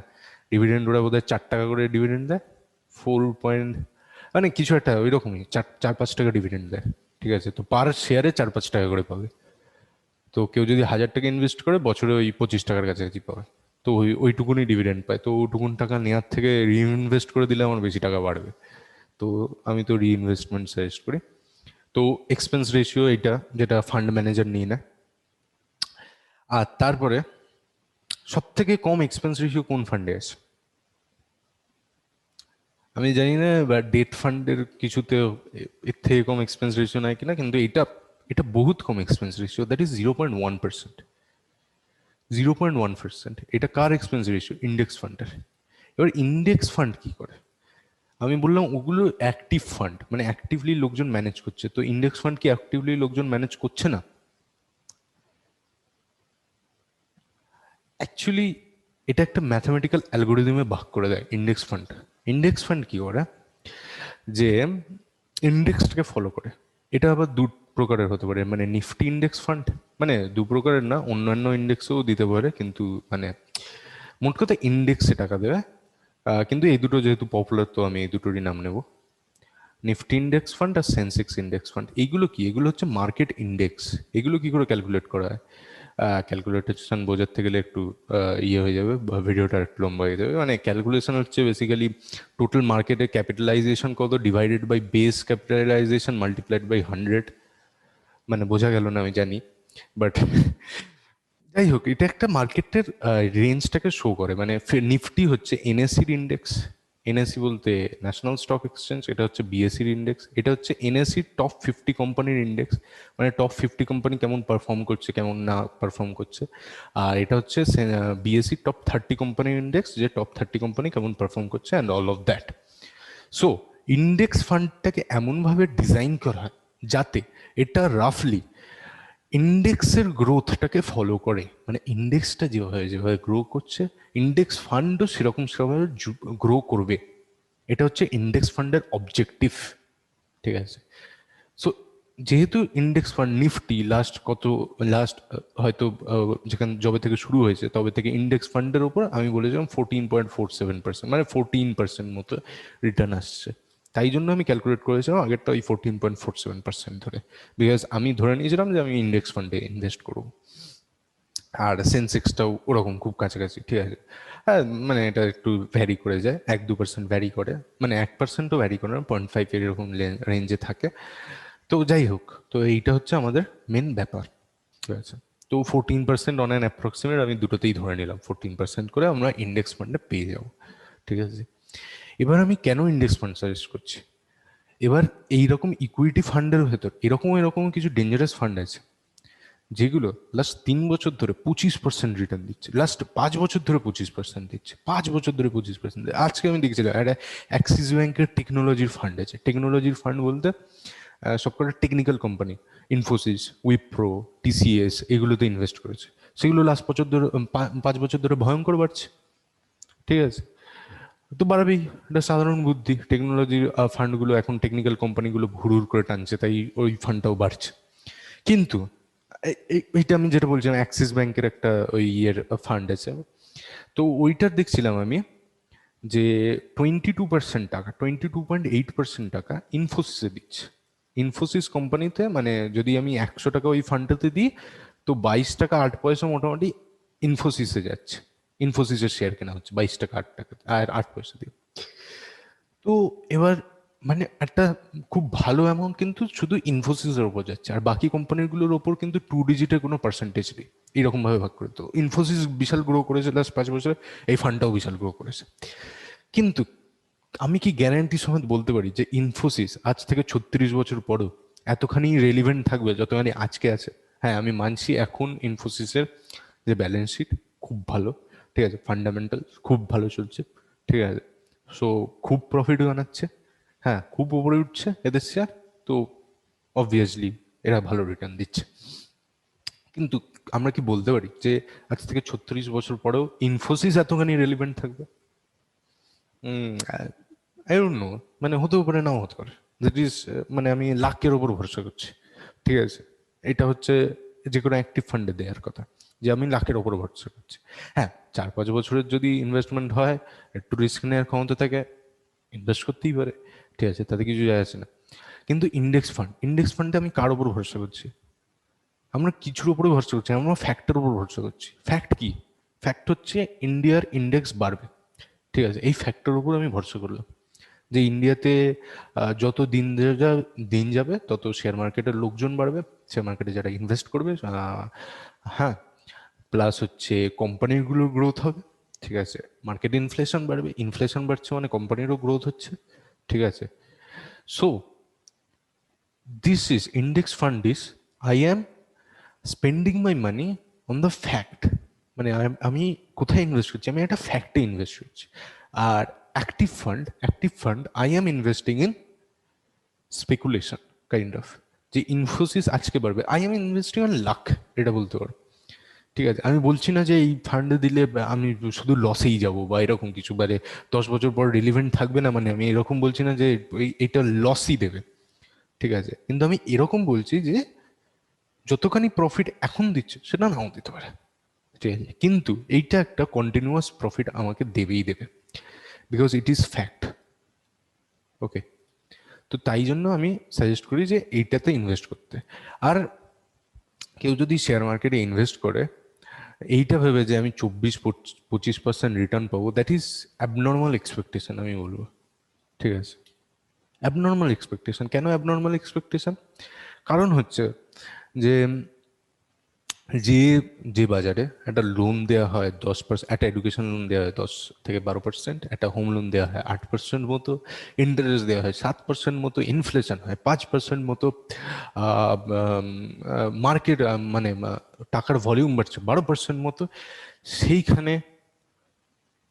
ডিভিডেন্ড ওরা বোধহয় 4 টাকা করে ডিভিডেন্ড দেয়, 4 মানে কিছু একটা ওই রকমই, 4-5 টাকা ডিভিডেন্ড দেয়, ঠিক আছে। তো পার শেয়ারে 4-5 টাকা করে পাবে। তো কেউ যদি 1,000 টাকা ইনভেস্ট করে বছরে ওই 25 টাকার কাছাকাছি পাবে। তো ওইটুকুনি ডিভিডেন্ড পায়, তো ওইটুকুন টাকা নেওয়ার থেকে রিইনভেস্ট করে দিলে আমার বেশি টাকা বাড়বে। তো আমি তো রিইনভেস্টমেন্ট সাজেস্ট করি। তো এক্সপেন্স রেশিও এটা যেটা ফান্ড ম্যানেজার নিয়ে নেয়। আর তারপরে সব থেকে কম এক্সপেন্স রেশিও কোন ফান্ডে আছে? আমি জানি না, বা ডেট ফান্ডের কিছুতে এর থেকে কম এক্সপেন্স রেশিও নাই কিনা, কিন্তু এটা এটা বহুত কম এক্সপেন্স রেশিও, দ্যাট ইজ 0.1%। 0.1%। এটা কার এক্সপেন্স রেশিও? ইন্ডেক্স ফান্ডের। এবার ইন্ডেক্স ফান্ড কি করে? আমি বললাম ওগুলো অ্যাক্টিভ ফান্ড, মানে অ্যাক্টিভলি লোকজন ম্যানেজ করছে। তো ইন্ডেক্স ফান্ড কি অ্যাক্টিভলি লোকজন ম্যানেজ করছে না? অ্যাকচুয়ালি এটা একটা ম্যাথামেটিক্যাল অ্যালগোরিদমে ভাগ করে দেয় ইন্ডেক্স ফান্ড। ইন্ডেক্স ফান্ড কি করে যে ইন্ডেক্সটাকে ফলো করে। এটা আবার দু প্রকারের হতে পারে, মানে নিফটি ইন্ডেক্স ফান্ড, মানে দু প্রকারের না, অন্যান্য ইন্ডেক্সও দিতে পারে, কিন্তু মানে মোট কথা ইন্ডেক্সে টাকা দেবে। কিন্তু এই দুটো যেহেতু পপুলার, তো আমি এই দুটোরই নাম নেব, নিফটি ইন্ডেক্স ফান্ড আর সেন্সেক্স ইন্ডেক্স ফান্ড। এইগুলো কি? এগুলো হচ্ছে মার্কেট ইন্ডেক্স। এগুলো কি করে ক্যালকুলেট করা হয়? ক্যালকুলেশন বোঝাতে গেলে একটু ইয়ে হয়ে যাবে, বা ভিডিওটা একটু লম্বা হয়ে যাবে। মানে ক্যালকুলেশন হচ্ছে বেসিক্যালি টোটাল মার্কেটের ক্যাপিটালাইজেশন কত divided by base capitalisation multiplied by 100। মানে বোঝা গেল না আমি জানি, বাট যাই হোক, এটা একটা মার্কেটের রেঞ্জটাকে শো করে। মানে নিফটি হচ্ছে এনএসসির ইন্ডেক্স। এনএসসি বলতে ন্যাশনাল স্টক এক্সচেঞ্জ, এটা হচ্ছে বিএসসির ইন্ডেক্স। এটা হচ্ছে এনএসসির টপ 50 কোম্পানির ইন্ডেক্স, মানে টপ 50 কোম্পানি কেমন পারফর্ম করছে কেমন না পারফর্ম করছে। আর এটা হচ্ছে বিএসসির টপ 30 কোম্পানির ইন্ডেক্স, যে টপ 30 কোম্পানি কেমন পারফর্ম করছে and all of that. So index ফান্ডটাকে এমনভাবে ডিজাইন করা হয় যাতে এটা রাফলি ইন্ডেক্সের গ্রোথটাকে ফলো করে। মানে ইন্ডেক্সটা যেভাবে যেভাবে গ্রো করছে, ইন্ডেক্স ফান্ডও সেরকম সেরকমভাবে গ্রো করবে। এটা হচ্ছে ইন্ডেক্স ফান্ডের অবজেক্টিভ। ঠিক আছে? সো যেহেতু ইন্ডেক্স ফান্ড নিফটি লাস্ট হয়তো যেখানে যবে থেকে শুরু হয়েছে তবে থেকে ইন্ডেক্স ফান্ডের উপর আমি বলেছিলাম 14.47%, মানে 14% মতো রিটার্ন আসছে। তাই জন্য আমি ক্যালকুলেট করেছিলাম আগেরটা ওই 14.47% ধরে, বিকজ আমি ধরে নিয়েছিলাম যে আমি ইন্ডেক্স ফান্ডে ইনভেস্ট করবো। আর সেন্সেক্সটাও ওরকম খুব কাছাকাছি। ঠিক আছে? হ্যাঁ, মানে এটা একটু ভ্যারি করে যায়, 1-2% ভ্যারি করে, মানে 1%ও ভ্যারি করে না, 0.5 এরকম রেঞ্জে থাকে। তো যাই হোক, তো এইটা হচ্ছে আমাদের মেন ব্যাপার। ঠিক আছে? তো 14% অন অ্যান অ্যাপ্রক্সিমেট আমি দুটোতেই ধরে নিলাম, 14% করে আমরা ইন্ডেক্স ফান্ডে পেয়ে যাবো। ঠিক আছে? এবার আমি কেন ইন্ডেক্স ফান্ড সাজেস্ট করছি? এবার এইরকম ইকুইটি ফান্ডের ভেতর এরকম কিছু ডেঞ্জারাস ফান্ড আছে যেগুলো লাস্ট 3 বছর ধরে 25% রিটার্ন দিচ্ছে, লাস্ট 5 বছর ধরে 25% দিচ্ছে, 5 বছর ধরে 25%। আজকে আমি দেখছিলাম একটা অ্যাক্সিস ব্যাংকের টেকনোলজির ফান্ড আছে। টেকনোলজির ফান্ড বলতে সবকটা technical company, Infosys, Wipro, TCS, এগুলোতে ইনভেস্ট করেছে। সেগুলো লাস্ট বছর ধরে 5 বছর ধরে ভয়ঙ্কর বাড়ছে। ঠিক আছে? তো বাড়বেই, এটা সাধারণ বুদ্ধি। টেকনোলজির ফান্ডগুলো এখন টেকনিক্যাল কোম্পানিগুলো হুড় করে টানছে, তাই ওই ফান্ডটাও বাড়ছে। কিন্তু এইটা আমি যেটা বলছিলাম, অ্যাক্সিস ব্যাংকের একটা ওই ইয়ের ফান্ড আছে, তো ওইটার দেখছিলাম আমি যে 22% টাকা, 22.8% টাকা ইনফোসিসে দিচ্ছে। ইনফোসিস কোম্পানিতে, মানে যদি আমি 100 টাকা ওই ফান্ডটাতে দিই, তো 22 টাকা 8 পয়সা মোটামুটি ইনফোসিসে যাচ্ছে। ইনফোসিসের শেয়ার কেনা হচ্ছে 22 টাকা 8 টাকা আর 8 পয়সা দিয়ে। তো এবার মানে একটা খুব ভালো অ্যামাউন্ট কিন্তু শুধু ইনফোসিসের ওপর যাচ্ছে, আর বাকি কোম্পানিগুলোর ওপর কিন্তু 2 ডিজিটের কোনো পার্সেন্টেজ নেই। এরকম ভাবে ভাগ করে, তো ইনফোসিস বিশাল গ্রো করেছে লাস্ট 5 বছরে, এই ফান্ডটাও বিশাল গ্রো করেছে। কিন্তু আমি কি গ্যারান্টি সমেত বলতে পারি যে ইনফোসিস আজ থেকে 36 বছর পরও এতখানি রেলিভেন্ট থাকবে যতখানি আজকে আছে? হ্যাঁ, আমি মানছি এখন ইনফোসিসের যে ব্যালেন্স শিট খুব ভালো, ঠিক আছে, ফান্ডামেন্টাল খুব ভালো চলছে, ঠিক আছে, সো খুব প্রফিট বানাচ্ছে, হ্যাঁ খুব উপরে উঠছে এদের শেয়ার, তো অবভিয়াসলি এরা ভালো রিটার্ন দিচ্ছে। কিন্তু আমরা কি বলতে পারি যে আজ থেকে 36 বছর পরেও ইনফোসিস এতখানি রেলিভেন্ট থাকবে? আই ডোন্ট নো, মানে হতেও পারে নাও হতে পারে। দ্যাট ইজ, মানে আমি লাকের ওপর ভরসা করছি। ঠিক আছে? এটা হচ্ছে যে কোনো অ্যাক্টিভ ফান্ডে দেওয়ার কথা, যে আমি লাখের ওপর ভরসা করছি। হ্যাঁ, 4-5 বছরের যদি ইনভেস্টমেন্ট হয়, একটু রিস্ক নেওয়ার ক্ষমতা থাকে, ইনভেস্ট করতেই পারে। ঠিক আছে? তাতে কিছু যায় আসে না। কিন্তু ইন্ডেক্স ফান্ডে আমি কার ওপর ভরসা করছি? আমরা কিছুর উপরে ভরসা করছি, আমরা ফ্যাক্টের উপর ভরসা করছি। ফ্যাক্ট কি? ফ্যাক্ট হচ্ছে ইন্ডিয়ার ইন্ডেক্স বাড়বে। ঠিক আছে? এই ফ্যাক্টর উপর আমি ভরসা করলাম যে ইন্ডিয়াতে যত দিন যাবে তত শেয়ার মার্কেটের লোকজন বাড়বে, শেয়ার মার্কেটে যারা ইনভেস্ট করবে, হ্যাঁ, প্লাস হচ্ছে কোম্পানিগুলোর গ্রোথ হবে, ঠিক আছে, মার্কেট ইনফ্লেশন বাড়বে, ইনফ্লেশন বাড়ছে মানে কোম্পানিরও গ্রোথ হচ্ছে, ঠিক আছে। So this is index fund is I am spending my money on the fact, মানে আমি কোথায় ইনভেস্ট করছি, আমি একটা ফ্যাক্টে ইনভেস্ট করছি। আর active fund I am investing in speculation kind of, যে ইনফোসিস আজকে বাড়বে, I am investing on luck, এটা বলতে পারো, ঠিক আছে। আমি বলছি না যে এই ফান্ডে দিলে আমি শুধু লসেই যাব বা এরকম কিছু, মানে 10 বছর পর রিলিভেন্ট থাকবে না, মানে আমি এরকম বলছি না যে এইটা লসই দেবে, ঠিক আছে। কিন্তু আমি এরকম বলছি যে যতখানি প্রফিট এখন দিচ্ছে সেটা নাও দিতে পারে, ঠিক আছে, কিন্তু এইটা একটা কন্টিনিউয়াস প্রফিট আমাকে দেবেই দেবে, বিকজ ইট ইজ ফ্যাক্ট। ওকে, তো তাই জন্য আমি সাজেস্ট করি যে এইটাতে ইনভেস্ট করতে। আর কেউ যদি শেয়ার মার্কেটে ইনভেস্ট করে এইটা ভেবে যে আমি 24-25% রিটার্ন পাবো, দ্যাট ইজ অ্যাবনর্মাল এক্সপেকটেশন আমি বলবো, ঠিক আছে। অ্যাবনর্মাল এক্সপেকটেশন কেন অ্যাবনর্মাল এক্সপেকটেশন? কারণ হচ্ছে যে যে যে বাজারে একটা লোন দেওয়া হয় 10%, একটা এডুকেশন লোন দেওয়া হয় 10 থেকে 12%, একটা হোম লোন দেওয়া হয় 8% মতো, ইন্টারেস্ট দেওয়া হয় 7% মতো, ইনফ্লেশন হয় 5% মতো, মার্কেট মানে টাকার ভলিউম বাড়ছে 12% মতো, সেইখানে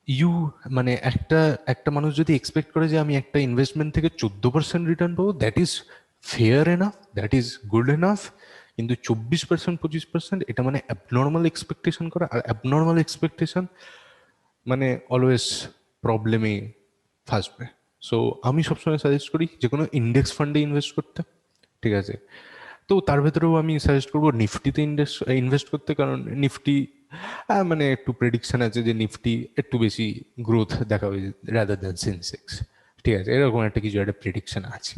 ইউ মানে একটা একটা মানুষ যদি এক্সপেক্ট করে যে আমি একটা ইনভেস্টমেন্ট থেকে 14% রিটার্ন পাবো, that is fair enough, that is good enough. কিন্তু 24%-25% এটা মানে অ্যাবনর্মাল এক্সপেকটেশন করা, আর অ্যাবনর্মাল এক্সপেকটেশন মানে অলওয়েজ প্রবলেমে ফাঁসবে। সো আমি সবসময় সাজেস্ট করি যে কোনো ইন্ডেক্স ফান্ডে ইনভেস্ট করতে, ঠিক আছে। তো তার ভেতরেও আমি সাজেস্ট করবো নিফটিতে ইনভেস্ট করতে, কারণ নিফটি মানে একটু প্রেডিকশন আছে যে নিফটি একটু বেশি গ্রোথ দেখাবে রাদার দ্যান সেন্সেক্স, ঠিক আছে, এরকম একটা কিছু একটা প্রেডিকশন আছে।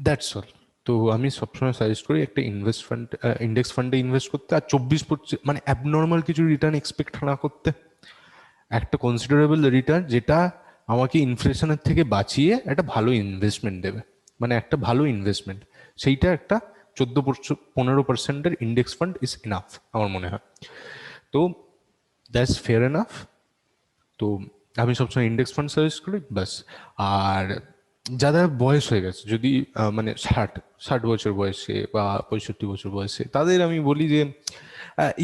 That's all. তো আমি সবসময় সাজেস্ট করি একটা ইন্ডেক্স ফান্ডে ইনভেস্ট করতে, আর 24 মানে অ্যাবনর্মাল কিছু রিটার্ন এক্সপেক্ট না করতে, একটা কনসিডারেবল রিটার্ন যেটা আমাকে ইনফ্লেশনের থেকে বাঁচিয়ে একটা ভালো ইনভেস্টমেন্ট দেবে, মানে একটা ভালো ইনভেস্টমেন্ট, সেইটা একটা 14-15%-এর ইন্ডেক্স ফান্ড ইজ ইনাফ আমার মনে হয়। তো দ্যাটস ফেয়ার এনাফ। তো আমি সবসময় ইন্ডেক্স ফান্ড সাজেস্ট করি ব্যাস। আর যাদের বয়স হয়ে গেছে, যদি মানে 60 বছর বয়সে বা 65 বছর বয়সে, তাদের আমি বলি যে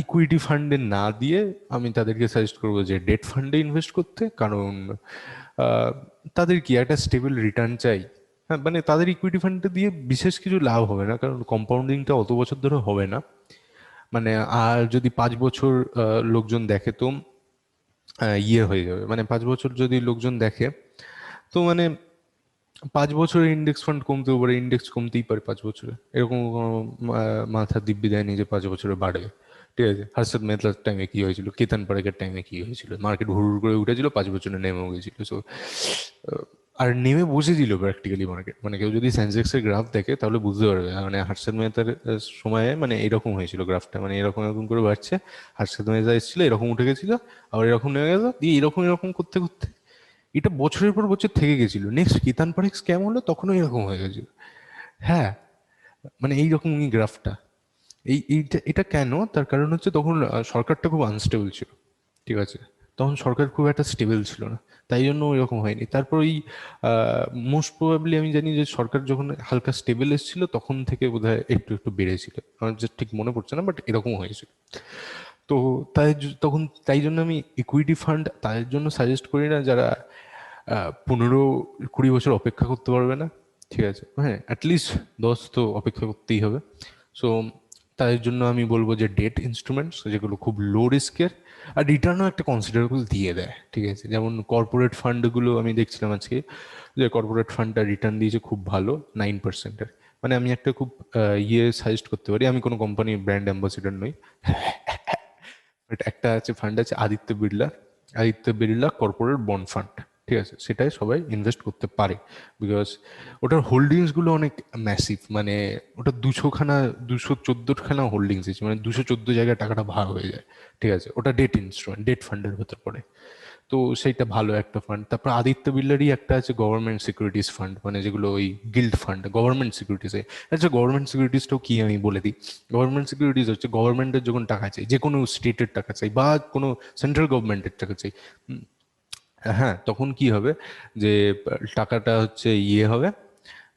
ইকুইটি ফান্ডে না দিয়ে আমি তাদেরকে সাজেস্ট করবো যে ডেট ফান্ডে ইনভেস্ট করতে, কারণ তাদের কি একটা স্টেবল রিটার্ন চাই। হ্যাঁ, মানে তাদের ইকুইটি ফান্ডে দিয়ে বিশেষ কিছু লাভ হবে না, কারণ কম্পাউন্ডিংটা অত বছর ধরে হবে না। মানে আর যদি 5 বছর লোকজন দেখে তো ইয়ে হয়ে যাবে, মানে 5 বছর যদি লোকজন দেখে তো মানে 5 বছরে ইন্ডেক্স ফান্ড কমতেও পারে, ইন্ডেক্স কমতেই পারে 5 বছরে, এরকম কোনো মাথার দিব্যি দেয়নি যে 5 বছরে বাড়বে, ঠিক আছে। হর্ষদ মেহতার টাইমে কি হয়েছিল, কেতন পারেখের টাইমে কি হয়েছিল, মার্কেট হুড় করে উঠেছিল, 5 বছরে নেমে গেছিল। সো আর নেমে বসেছিল প্র্যাকটিক্যালি মার্কেট, মানে কেউ যদি সেন্সেক্সের গ্রাফ দেখে তাহলে বুঝতে পারবে, মানে হর্ষদ মেহতার সময়ে মানে এরকম হয়েছিল গ্রাফটা, মানে এরকম এরকম করে বাড়ছে, হর্ষদ মেহতা এসেছিল এরকম উঠে গেছিল, আবার এরকম নেমে গেল, দিয়ে এরকম এরকম করতে করতে এটা বছরের পর বছর থেকে গেছিল। নেক্সট কিতান পারেখ স্ক্যাম হলো, তখনও এরকম হয়ে গেছিল। হ্যাঁ, মানে এইরকমই গ্রাফটা। এইটা এটা কেন, তার কারণ হচ্ছে তখন সরকারটা খুব আনস্টেবল ছিল, ঠিক আছে, তখন সরকার খুব একটা স্টেবল ছিল না, তাই জন্য এরকম হয়নি। তারপর ওই মোস্ট প্রবাবলি আমি জানি যে সরকার যখন হালকা স্টেবল এসেছিল তখন থেকে বোধহয় একটু একটু বেড়েছিল, আমার যে ঠিক মনে পড়ছে না, বাট এরকম হয়েছিল। তো তখন তাই জন্য আমি ইকুইটি ফান্ড তাদের জন্য সাজেস্ট করি না যারা 15-20 বছর অপেক্ষা করতে পারবে না, ঠিক আছে, হ্যাঁ অ্যাটলিস্ট 10 তো অপেক্ষা করতেই হবে। সো তাদের জন্য আমি বলবো যে ডেট ইনস্ট্রুমেন্টস যেগুলো খুব লো রিস্কের, আর রিটার্নও একটা কনসিডারেবল দিয়ে দেয়, ঠিক আছে। যেমন কর্পোরেট ফান্ডগুলো আমি দেখছিলাম আজকে, যে কর্পোরেট ফান্ডটা রিটার্ন দিয়েছে খুব ভালো 9%-এর। মানে আমি একটা খুব ইয়ে সাজেস্ট করতে পারি, আমি কোনো কোম্পানির ব্র্যান্ড অ্যাম্বাসিডর নই, বাট একটা আছে ফান্ড আছে Aditya Birla corporate bond fund, ঠিক আছে, সেটাই সবাই ইনভেস্ট করতে পারে, বিকজ ওটার হোল্ডিংসগুলো অনেক ম্যাসিভ, মানে ওটা 214খানা হোল্ডিংস আছে, মানে 214 জায়গায় টাকাটা ভাগ হয়ে যায়, ঠিক আছে। ওটা ডেট ফান্ডের ভেতর পড়ে। তো সেইটা ভালো একটা ফান্ড। তারপর আদিত্য বিড়লারই একটা আছে গভর্নমেন্ট সিকিউরিটিজ ফান্ড, মানে যেগুলো ওই গিল্ড ফান্ড গভর্নমেন্ট সিকিউরিটিজ। আচ্ছা, গভর্নমেন্ট সিকিউরিটিজটাও কি আমি বলে দিই। গভর্নমেন্ট সিকিউরিটিজ হচ্ছে গভর্নমেন্টের যখন টাকা চাই, যে কোনো স্টেটের টাকা চাই বা কোনো সেন্ট্রাল গভর্নমেন্টের টাকা চাই, হ্যাঁ, তখন কি হবে যে টাকাটা হচ্ছে ইয়ে হবে,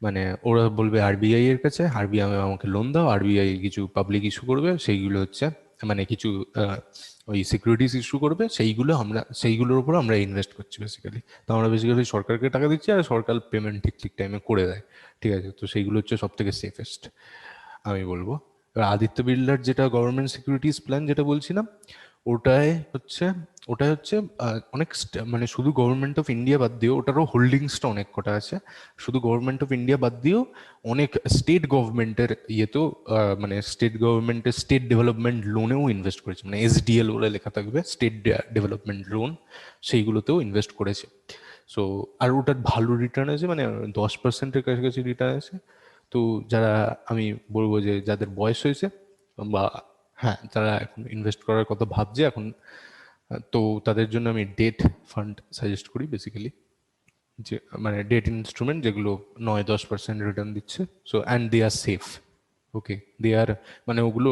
মানে ওরা বলবে আরবিআই এর কাছে, আরবিআই আমাকে লোন দাও, আরবিআই কিছু পাবলিক ইস্যু করবে, সেইগুলো হচ্ছে মানে কিছু ওই সিকিউরিটিজ ইস্যু করবে, সেইগুলোর উপর আমরা ইনভেস্ট করছি বেসিক্যালি। তো আমরা বেসিক্যালি সরকারকে টাকা দিচ্ছি আর সরকার পেমেন্ট ঠিক ঠিক টাইমে করে দেয়। ঠিক আছে, তো সেইগুলো হচ্ছে সব থেকে সেফেস্ট আমি বলবো। এবার আদিত্য বিড়লার যেটা গভর্নমেন্ট সিকিউরিটিজ প্ল্যান যেটা বলছিলাম, ওটায় হচ্ছে ওটায় হচ্ছে অনেক মানে শুধু গভর্নমেন্ট অফ ইন্ডিয়া বাদ দিয়েও ওটারও হোল্ডিংসটা অনেক কটা আছে। শুধু গভর্নমেন্ট অফ ইন্ডিয়া বাদ দিয়েও অনেক স্টেট গভর্নমেন্টের ইয়েতেও মানে স্টেট ডেভেলপমেন্ট লোনেও ইনভেস্ট করেছে, মানে এসডিএল বলে লেখা থাকবে, স্টেট ডেভেলপমেন্ট লোন, সেইগুলোতেও ইনভেস্ট করেছে। সো আর ওটার ভালো রিটার্ন আছে, মানে 10%-এর কাছাকাছি রিটার্ন আছে। তো যারা, আমি বলবো যে যাদের বয়স হয়েছে বা হ্যাঁ যারা এখন ইনভেস্ট করার কথা ভাবছে এখন, তো তাদের জন্য আমি ডেট ফান্ড সাজেস্ট করি বেসিক্যালি, যে মানে ডেট ইনস্ট্রুমেন্ট যেগুলো 9-10% রিটার্ন দিচ্ছে। So and they are safe. Okay, they are, মানে ওগুলো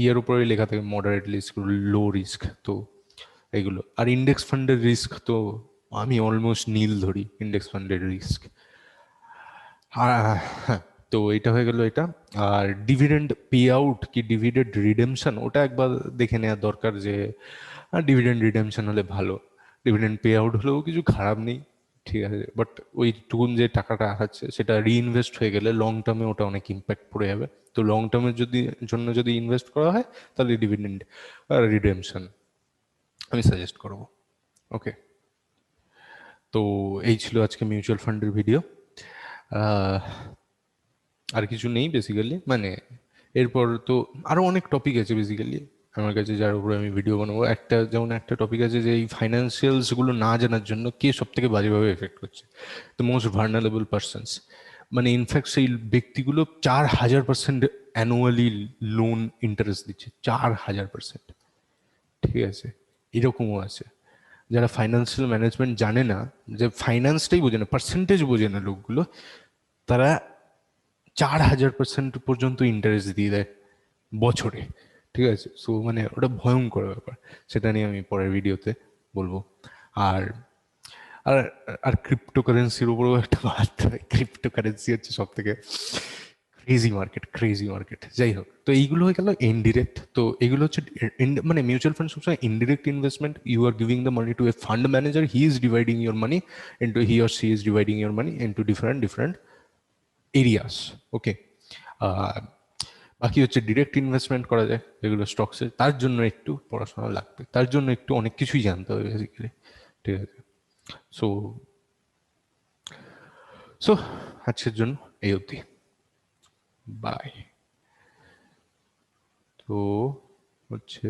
ইয়ের উপরে লেখা থাকে মডারেট রিস্ক, লো রিস্ক। তো এইগুলো আর ইন্ডেক্স ফান্ডের রিস্ক তো আমি অলমোস্ট নীল ধরি ইন্ডেক্স ফান্ডের রিস্ক। হ্যাঁ, তো এটা হয়ে গেল এটা। আর ডিভিডেন্ড পে আউট কি ডিভিডেন্ড রিডেমশন, ওটা একবার দেখে নেওয়া দরকার যে ডিভিডেন্ড রিডেমশন হলে ভালো, ডিভিডেন্ড পে আউট হলেও কিছু খারাপ নেই। ঠিক আছে, বাট ওই টুকুন যে টাকাটা আছে সেটা রিইনভেস্ট হয়ে গেলে লং টার্মে ওটা অনেক ইম্প্যাক্ট পড়ে যাবে। তো লং টার্মের জন্য যদি ইনভেস্ট করা হয় তাহলে ডিভিডেন্ড রিডেমশন আমি সাজেস্ট করব। ওকে, তো এই ছিল আজকে মিউচুয়াল ফান্ডের ভিডিও। আর কিছু নেই বেসিক্যালি, মানে এরপর তো আরো অনেক টপিক আছে বেসিক্যালি আমার কাছে যার উপরে আমি ভিডিও বানাবো। যেমন একটা টপিক আছে যে এই ফাইন্যান্সিয়ালস গুলো না জানার জন্য কে সব থেকে বাজেভাবে এফেক্ট করছে, দ্য মোস্ট ভার্নারেবল পার্সনস। মানে ইনফ্যাক্ট সেই ব্যক্তিগুলো 4000% অ্যানুয়ালি লোন ইন্টারেস্ট দিচ্ছে, 4000%। ঠিক আছে, এরকমও আছে যারা ফাইন্যান্সিয়াল ম্যানেজমেন্ট জানে না, যে ফাইন্যান্সটাই বোঝে না, পার্সেন্টেজ বোঝে না লোকগুলো, তারা 4000% পর্যন্ত ইন্টারেস্ট দিয়ে দেয় বছরে। ঠিক আছে, সো মানে ওটা ভয়ঙ্কর ব্যাপার, সেটা নিয়ে আমি পরের ভিডিওতে বলবো। আর আর আর ক্রিপ্টোকারেন্সির উপরেও একটা বার্তা, ক্রিপ্টোকারেন্সি হচ্ছে সব থেকে ক্রেজি মার্কেট। যাই হোক, তো এইগুলো হয়ে গেল ইনডিরেক্ট। তো এগুলো হচ্ছে মানে মিউচুয়াল ফান্ড সবসময় indirect investment. You are giving the money to a fund manager, he or she is dividing your money into different areas. Okay, বাকি হচ্ছে ডিরেক্ট ইনভেস্টমেন্ট করা যায় যেগুলো স্টকসে, তার জন্য একটু পড়াশোনা লাগবে, তার জন্য একটু অনেক কিছুই জানতে হবে বেসিক্যালি। ঠিক আছে, সো সো আজকের জন্য এই অবধি, বাই। তো হচ্ছে